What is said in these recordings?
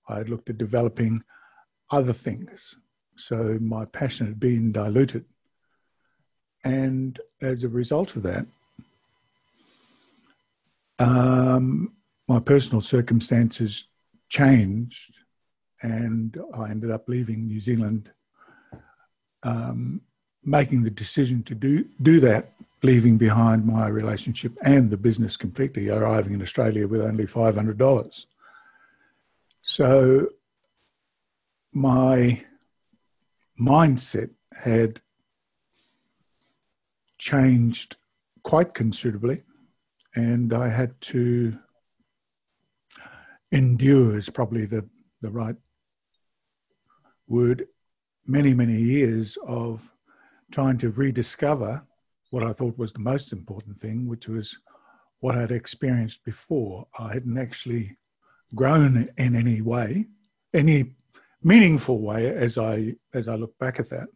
I had looked at developing other things. So my passion had been diluted. And as a result of that, my personal circumstances changed, and I ended up leaving New Zealand, making the decision to do that, leaving behind my relationship and the business completely, arriving in Australia with only $500. So my mindset had changed quite considerably, and I had to endure, is probably the right word, many, many years of trying to rediscover what I thought was the most important thing, which was what I'd experienced before. I hadn't actually grown in any way, any meaningful way, as I look back at that.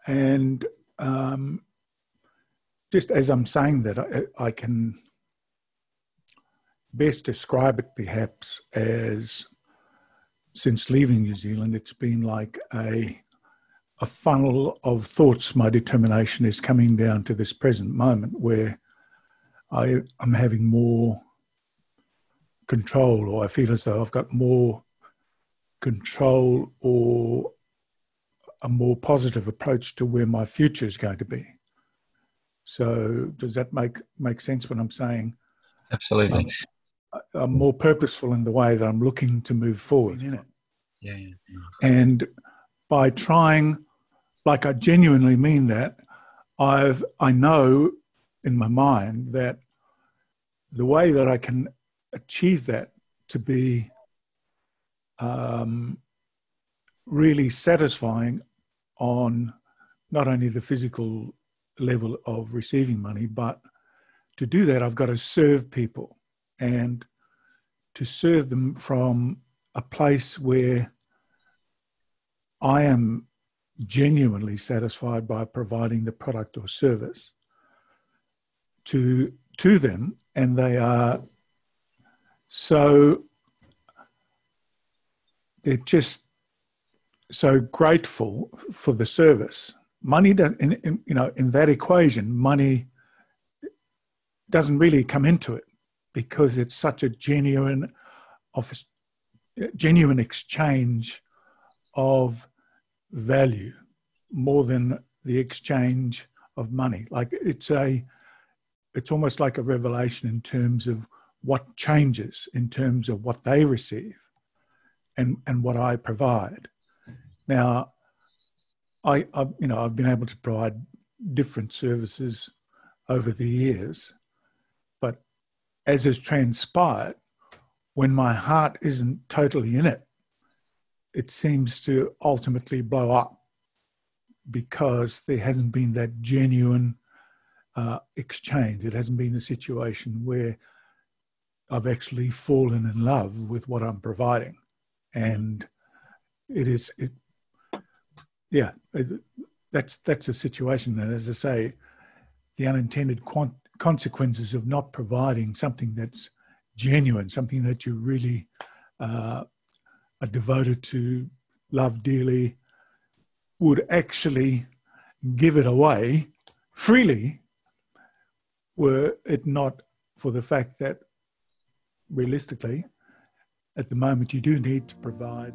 And just as I'm saying that, I can best describe it perhaps as, since leaving New Zealand, it's been like a funnel of thoughts. My determination is coming down to this present moment where I'm having more control, or I feel as though I've got more control or a more positive approach to where my future is going to be. So does that make sense when I'm saying? Absolutely. I'm more purposeful in the way that I'm looking to move forward in it. Yeah. And by trying, like I genuinely mean that, I know in my mind that the way that I can achieve that to be really satisfying on not only the physical level of receiving money, but to do that, I've got to serve people, and to serve them from a place where I am genuinely satisfied by providing the product or service to them, and they are they're just so grateful for the service. Money doesn't, in that equation, money doesn't really come into it, because it's such a genuine exchange of value, more than the exchange of money. Like it's almost like a revelation in terms of what changes in terms of what they receive and what I provide. Now, I've been able to provide different services over the years, but as has transpired, when my heart isn't totally in it, it seems to ultimately blow up, because there hasn't been that genuine exchange. It hasn't been a situation where I've actually fallen in love with what I'm providing. And that's a situation that, as I say, the unintended consequences of not providing something that's genuine, something that you really are devoted to, love dearly, would actually give it away freely, were it not for the fact that realistically, at the moment, you do need to provide